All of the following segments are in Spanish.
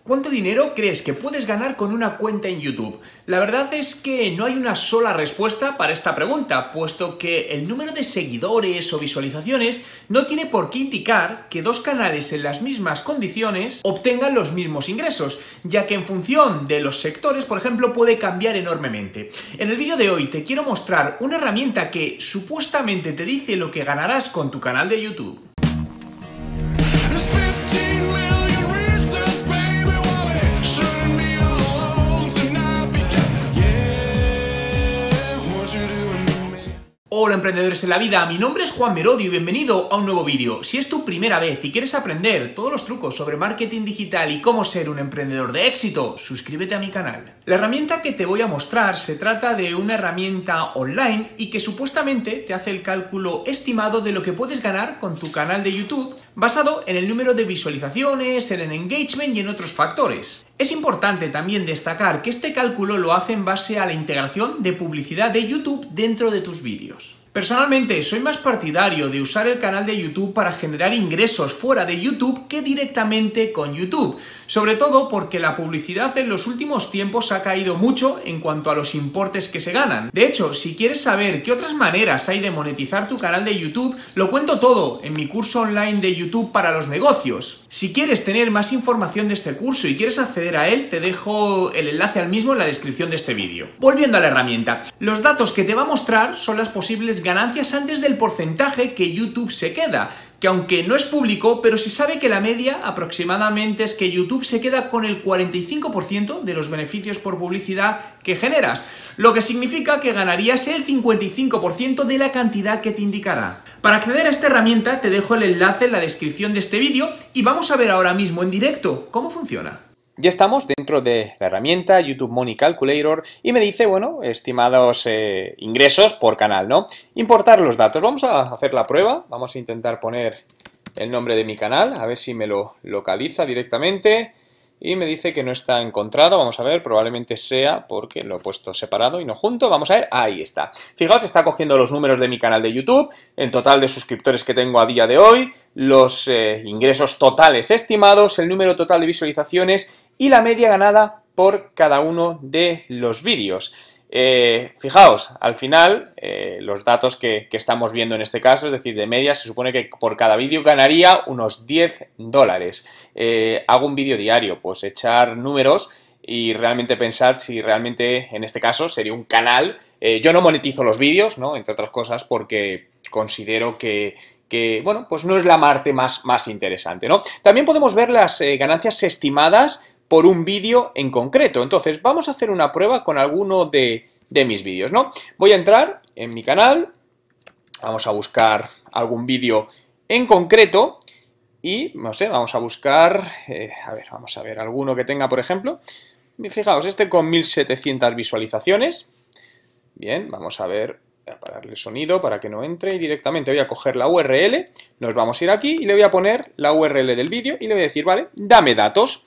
¿Cuánto dinero crees que puedes ganar con una cuenta en YouTube? La verdad es que no hay una sola respuesta para esta pregunta, puesto que el número de seguidores o visualizaciones no tiene por qué indicar que dos canales en las mismas condiciones obtengan los mismos ingresos, ya que en función de los sectores, por ejemplo, puede cambiar enormemente. En el vídeo de hoy te quiero mostrar una herramienta que supuestamente te dice lo que ganarás con tu canal de YouTube. Hola emprendedores en la vida, mi nombre es Juan Merodio y bienvenido a un nuevo vídeo. Si es tu primera vez y quieres aprender todos los trucos sobre marketing digital y cómo ser un emprendedor de éxito, suscríbete a mi canal. La herramienta que te voy a mostrar se trata de una herramienta online y que supuestamente te hace el cálculo estimado de lo que puedes ganar con tu canal de YouTube basado en el número de visualizaciones, en el engagement y en otros factores. Es importante también destacar que este cálculo lo hace en base a la integración de publicidad de YouTube dentro de tus vídeos. Personalmente, soy más partidario de usar el canal de YouTube para generar ingresos fuera de YouTube que directamente con YouTube, sobre todo porque la publicidad en los últimos tiempos ha caído mucho en cuanto a los importes que se ganan. De hecho, si quieres saber qué otras maneras hay de monetizar tu canal de YouTube, lo cuento todo en mi curso online de YouTube para los negocios. Si quieres tener más información de este curso y quieres acceder a él, te dejo el enlace al mismo en la descripción de este vídeo. Volviendo a la herramienta, los datos que te va a mostrar son las posibles ganancias antes del porcentaje que YouTube se queda, que aunque no es público, pero se sabe que la media aproximadamente es que YouTube se queda con el 45% de los beneficios por publicidad que generas, lo que significa que ganarías el 55% de la cantidad que te indicará. Para acceder a esta herramienta te dejo el enlace en la descripción de este vídeo y vamos a ver ahora mismo en directo cómo funciona. Ya estamos dentro de la herramienta YouTube Money Calculator y me dice, bueno, estimados ingresos por canal, ¿no? Importar los datos. Vamos a hacer la prueba. Vamos a intentar poner el nombre de mi canal, a ver si me lo localiza directamente. Y me dice que no está encontrado. Vamos a ver, probablemente sea porque lo he puesto separado y no junto. Vamos a ver, ahí está. Fijaos, está cogiendo los números de mi canal de YouTube, el total de suscriptores que tengo a día de hoy, los ingresos totales estimados, el número total de visualizaciones y la media ganada por cada uno de los vídeos. Fijaos, al final, los datos que estamos viendo en este caso, es decir, de media, se supone que por cada vídeo ganaría unos $10. Hago un vídeo diario, pues echar números y realmente pensar si realmente, en este caso, sería un canal. Yo no monetizo los vídeos, ¿no? Entre otras cosas porque considero que bueno, pues no es la parte más interesante, ¿no? También podemos ver las ganancias estimadas por un vídeo en concreto. Entonces, vamos a hacer una prueba con alguno de mis vídeos, ¿no? Voy a entrar en mi canal, vamos a buscar algún vídeo en concreto y, no sé, vamos a buscar, vamos a ver alguno que tenga, por ejemplo, fijaos, este con 1700 visualizaciones. Bien, vamos a ver, voy a pararle el sonido para que no entre y directamente voy a coger la URL, nos vamos a ir aquí y le voy a poner la URL del vídeo y le voy a decir, vale, dame datos.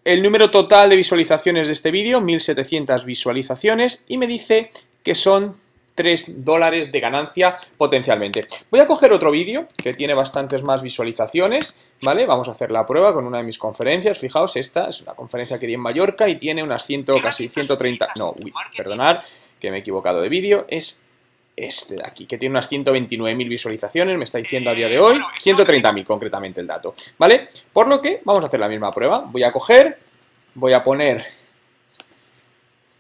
El número total de visualizaciones de este vídeo, 1700 visualizaciones, y me dice que son $3 de ganancia potencialmente. Voy a coger otro vídeo que tiene bastantes más visualizaciones, ¿vale? Vamos a hacer la prueba con una de mis conferencias. Fijaos, esta es una conferencia que di en Mallorca y tiene unas casi 130... No, perdonad, que me he equivocado de vídeo. Es este de aquí, que tiene unas 129.000 visualizaciones, me está diciendo a día de hoy, 130.000 concretamente el dato, ¿vale? Por lo que vamos a hacer la misma prueba. Voy a coger, voy a poner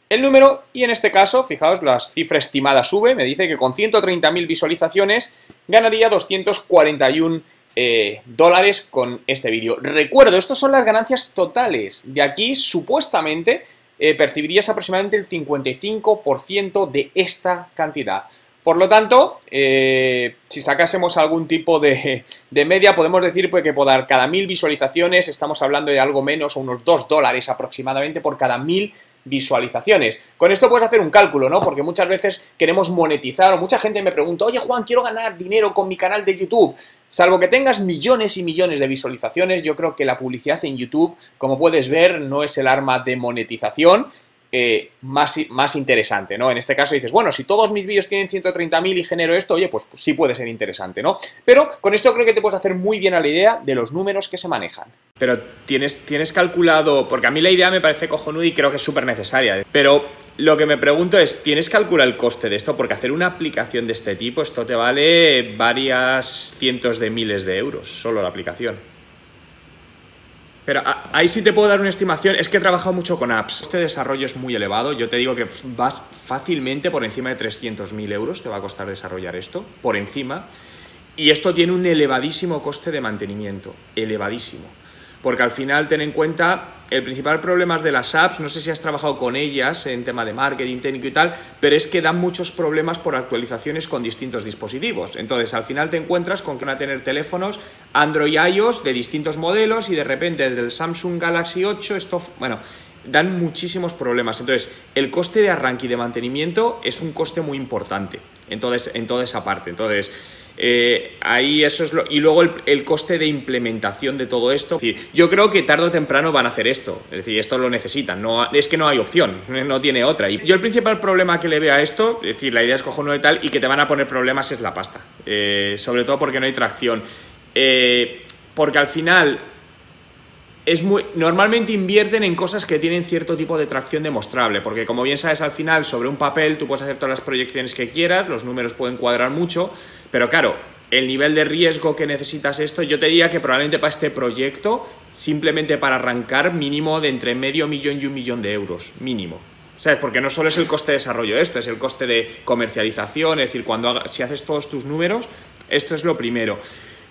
el número y en este caso, fijaos, la cifra estimada sube, me dice que con 130.000 visualizaciones ganaría $241 con este vídeo. Recuerdo, estas son las ganancias totales. De aquí, supuestamente, percibirías aproximadamente el 55% de esta cantidad. Por lo tanto, si sacásemos algún tipo de media, podemos decir pues, que por cada 1000 visualizaciones estamos hablando de algo menos, o unos $2 aproximadamente por cada 1000 visualizaciones. Con esto puedes hacer un cálculo, ¿no? Porque muchas veces queremos monetizar o mucha gente me pregunta, oye Juan, quiero ganar dinero con mi canal de YouTube. Salvo que tengas millones y millones de visualizaciones, yo creo que la publicidad en YouTube, como puedes ver, no es el arma de monetización. más interesante, ¿no? En este caso dices, bueno, si todos mis vídeos tienen 130.000 y genero esto, oye, pues sí puede ser interesante, ¿no? Pero con esto creo que te puedes hacer muy bien a la idea de los números que se manejan. Pero tienes calculado, porque a mí la idea me parece cojonuda y creo que es súper necesaria, pero lo que me pregunto es, ¿tienes calculado el coste de esto? Porque hacer una aplicación de este tipo, esto te vale varias cientos de miles de euros, solo la aplicación. Pero ahí sí te puedo dar una estimación, es que he trabajado mucho con apps. Este desarrollo es muy elevado, yo te digo que vas fácilmente por encima de 300.000 euros, te va a costar desarrollar esto, por encima. Y esto tiene un elevadísimo coste de mantenimiento, elevadísimo. Porque al final, ten en cuenta, el principal problema de las apps, no sé si has trabajado con ellas en tema de marketing técnico y tal, pero es que dan muchos problemas por actualizaciones con distintos dispositivos. Entonces, al final te encuentras con que van a tener teléfonos Android y iOS de distintos modelos y de repente desde el Samsung Galaxy 8, esto, bueno, dan muchísimos problemas. Entonces, el coste de arranque y de mantenimiento es un coste muy importante en toda esa parte. Entonces, ahí eso es y luego el coste de implementación de todo esto. Es decir, yo creo que tarde o temprano van a hacer esto, es decir, esto lo necesitan, es que no hay opción, no tiene otra. Y yo el principal problema que le veo a esto, es decir, la idea es cojonuda y tal, y que te van a poner problemas es la pasta, sobre todo porque no hay tracción, porque al final normalmente invierten en cosas que tienen cierto tipo de tracción demostrable, porque como bien sabes, al final sobre un papel tú puedes hacer todas las proyecciones que quieras, los números pueden cuadrar mucho, pero claro, el nivel de riesgo que necesitas esto, yo te diría que probablemente para este proyecto, simplemente para arrancar, mínimo de entre medio millón y 1 millón de euros, mínimo. ¿Sabes? Porque no solo es el coste de desarrollo esto, es el coste de comercialización, es decir, si haces todos tus números, esto es lo primero.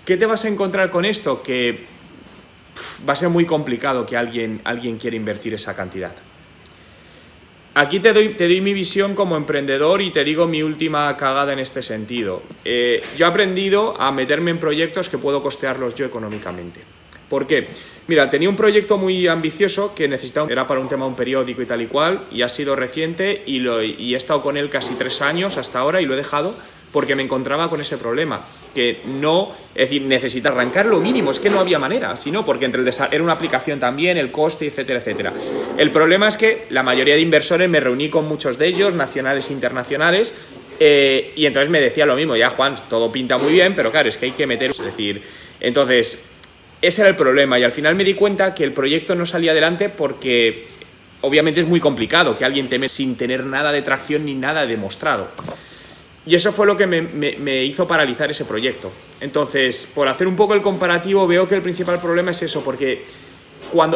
¿Qué te vas a encontrar con esto? Que va a ser muy complicado que alguien quiera invertir esa cantidad. Aquí te doy mi visión como emprendedor y te digo mi última cagada en este sentido. Yo he aprendido a meterme en proyectos que puedo costearlos yo económicamente. ¿Por qué? Mira, tenía un proyecto muy ambicioso que necesitaba, era para un tema de un periódico y tal y cual, y ha sido reciente y he estado con él casi 3 años hasta ahora y lo he dejado porque me encontraba con ese problema, que no, es decir, necesita arrancar lo mínimo, es que no había manera, sino porque era una aplicación también, el coste, etcétera, etcétera. El problema es que la mayoría de inversores, me reuní con muchos de ellos, nacionales e internacionales, y entonces me decía lo mismo, ya Juan, todo pinta muy bien, pero claro, es que hay que meter, es decir, entonces, ese era el problema, y al final me di cuenta que el proyecto no salía adelante porque obviamente es muy complicado que alguien teme sin tener nada de tracción ni nada demostrado. Y eso fue lo que me hizo paralizar ese proyecto. Entonces, por hacer un poco el comparativo, veo que el principal problema es eso, porque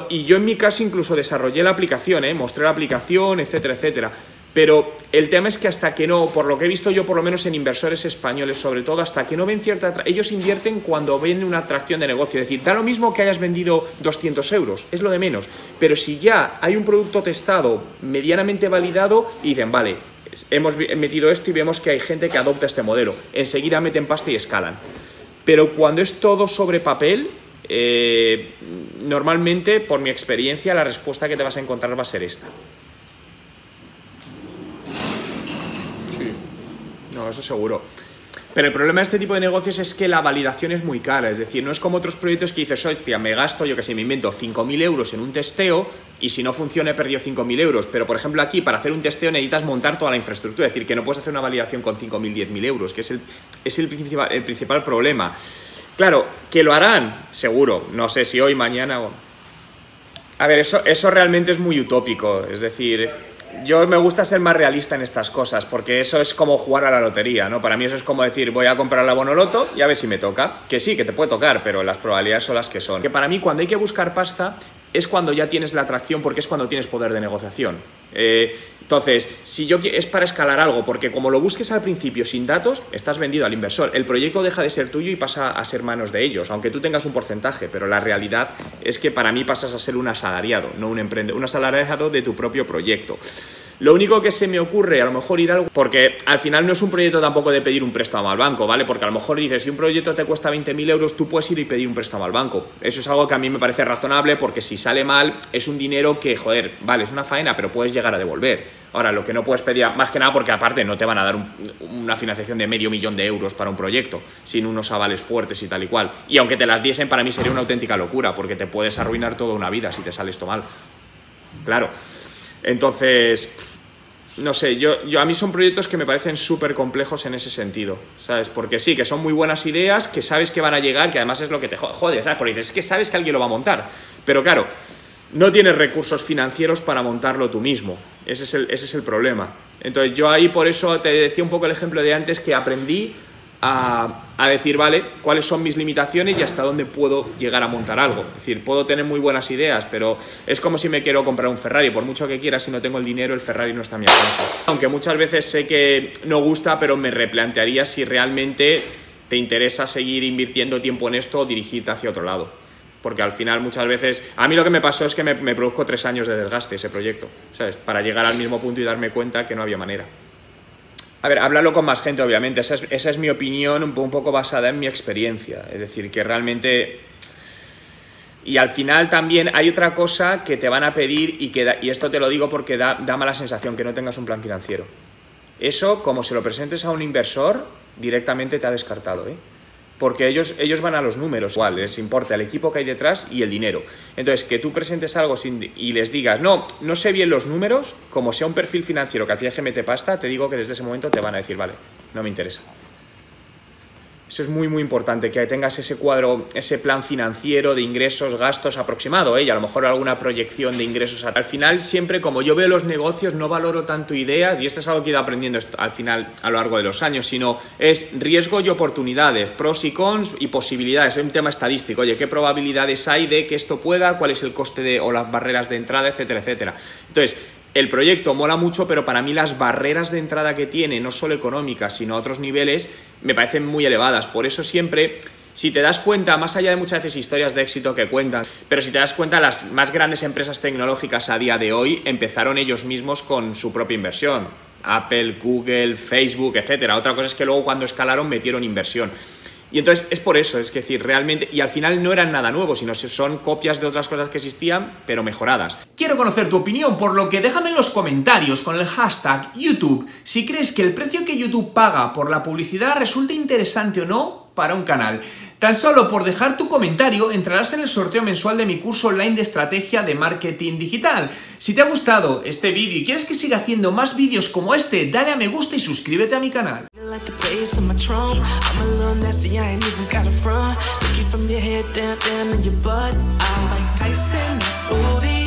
y yo en mi caso incluso desarrollé la aplicación, mostré la aplicación, etcétera, etcétera. Pero el tema es que hasta que no, por lo que he visto yo por lo menos en inversores españoles sobre todo, hasta que no ven ellos invierten cuando ven una atracción de negocio. Es decir, da lo mismo que hayas vendido 200 euros, es lo de menos. Pero si ya hay un producto testado, medianamente validado, y dicen, vale, hemos metido esto y vemos que hay gente que adopta este modelo, enseguida meten pasta y escalan. Pero cuando es todo sobre papel, normalmente, por mi experiencia, la respuesta que te vas a encontrar va a ser esta. Sí, no, eso seguro. Pero el problema de este tipo de negocios es que la validación es muy cara, es decir, no es como otros proyectos que dices, hostia, me gasto, yo que sé, me invento 5.000 euros en un testeo y si no funciona he perdido 5.000 euros, pero por ejemplo aquí para hacer un testeo necesitas montar toda la infraestructura, es decir, que no puedes hacer una validación con 5.000, 10.000 euros, que es el principal problema. Claro, que lo harán, seguro, no sé si hoy, mañana o... A ver, eso realmente es muy utópico, es decir... Yo me gusta ser más realista en estas cosas, porque eso es como jugar a la lotería, ¿no? Para mí eso es como decir, voy a comprar la Bonoloto y a ver si me toca. Que sí, que te puede tocar, pero las probabilidades son las que son. Que para mí cuando hay que buscar pasta es cuando ya tienes la atracción, porque es cuando tienes poder de negociación. Entonces, si es para escalar algo, porque como lo busques al principio sin datos, estás vendido al inversor. El proyecto deja de ser tuyo y pasa a ser manos de ellos, aunque tú tengas un porcentaje, pero la realidad es que para mí pasas a ser un asalariado, no un emprendedor, un asalariado de tu propio proyecto. Lo único que se me ocurre, a lo mejor ir algo... Porque al final no es un proyecto tampoco de pedir un préstamo al banco, ¿vale? Porque a lo mejor dices, si un proyecto te cuesta 20.000 euros, tú puedes ir y pedir un préstamo al banco. Eso es algo que a mí me parece razonable, porque si sale mal, es un dinero que, joder, vale, es una faena, pero puedes llegar a devolver. Ahora, lo que no puedes pedir, más que nada porque aparte no te van a dar una financiación de medio millón de euros para un proyecto, sin unos avales fuertes y tal y cual. Y aunque te las diesen, para mí sería una auténtica locura, porque te puedes arruinar toda una vida si te sale esto mal. Claro. Entonces, no sé, a mí son proyectos que me parecen súper complejos en ese sentido, ¿sabes? Porque sí, que son muy buenas ideas, que sabes que van a llegar, que además es lo que te jode, ¿sabes? Porque es que sabes que alguien lo va a montar, pero claro, no tienes recursos financieros para montarlo tú mismo, ese es el problema. Entonces yo ahí por eso te decía un poco el ejemplo de antes, que aprendí a decir, vale, cuáles son mis limitaciones y hasta dónde puedo llegar a montar algo. Es decir, puedo tener muy buenas ideas, pero es como si me quiero comprar un Ferrari. Por mucho que quiera, si no tengo el dinero, el Ferrari no está a mi alcance. Aunque muchas veces sé que no gusta, pero me replantearía si realmente te interesa seguir invirtiendo tiempo en esto o dirigirte hacia otro lado. Porque al final muchas veces... A mí lo que me pasó es que me produjo 3 años de desgaste ese proyecto, ¿sabes? Para llegar al mismo punto y darme cuenta que no había manera. A ver, háblalo con más gente, obviamente. Esa es mi opinión un poco basada en mi experiencia. Es decir, que realmente... Y al final también hay otra cosa que te van a pedir y esto te lo digo porque da mala sensación, que no tengas un plan financiero. Eso, como se lo presentes a un inversor, directamente te ha descartado, ¿eh? Porque ellos van a los números, igual, les importa el equipo que hay detrás y el dinero. Entonces, que tú presentes algo y les digas, no sé bien los números, como sea un perfil financiero que al final que mete pasta, te digo que desde ese momento te van a decir, vale, no me interesa. Eso es muy, muy importante, que tengas ese cuadro, ese plan financiero de ingresos, gastos aproximado, y a lo mejor alguna proyección de ingresos. Al final, siempre como yo veo los negocios, no valoro tanto ideas, y esto es algo que he ido aprendiendo al final a lo largo de los años, sino es riesgo y oportunidades, pros y cons y posibilidades. Es un tema estadístico, oye, ¿qué probabilidades hay de que esto pueda? ¿Cuál es el coste o las barreras de entrada, etcétera, etcétera? Entonces, el proyecto mola mucho, pero para mí las barreras de entrada que tiene, no solo económicas, sino a otros niveles, me parecen muy elevadas. Por eso siempre, si te das cuenta, más allá de muchas veces historias de éxito que cuentan, pero si te das cuenta, las más grandes empresas tecnológicas a día de hoy empezaron ellos mismos con su propia inversión. Apple, Google, Facebook, etcétera. Otra cosa es que luego cuando escalaron metieron inversión. Y entonces es por eso, es decir, realmente, y al final no eran nada nuevo, sino que son copias de otras cosas que existían, pero mejoradas. Quiero conocer tu opinión, por lo que déjame en los comentarios con el hashtag YouTube si crees que el precio que YouTube paga por la publicidad resulta interesante o no para un canal. Tan solo por dejar tu comentario entrarás en el sorteo mensual de mi curso online de estrategia de marketing digital. Si te ha gustado este vídeo y quieres que siga haciendo más vídeos como este, dale a me gusta y suscríbete a mi canal. Like the bass on my trunk, I'm a little nasty, I ain't even got a front. Look you from your head down to your butt. I'm like Tyson, booty.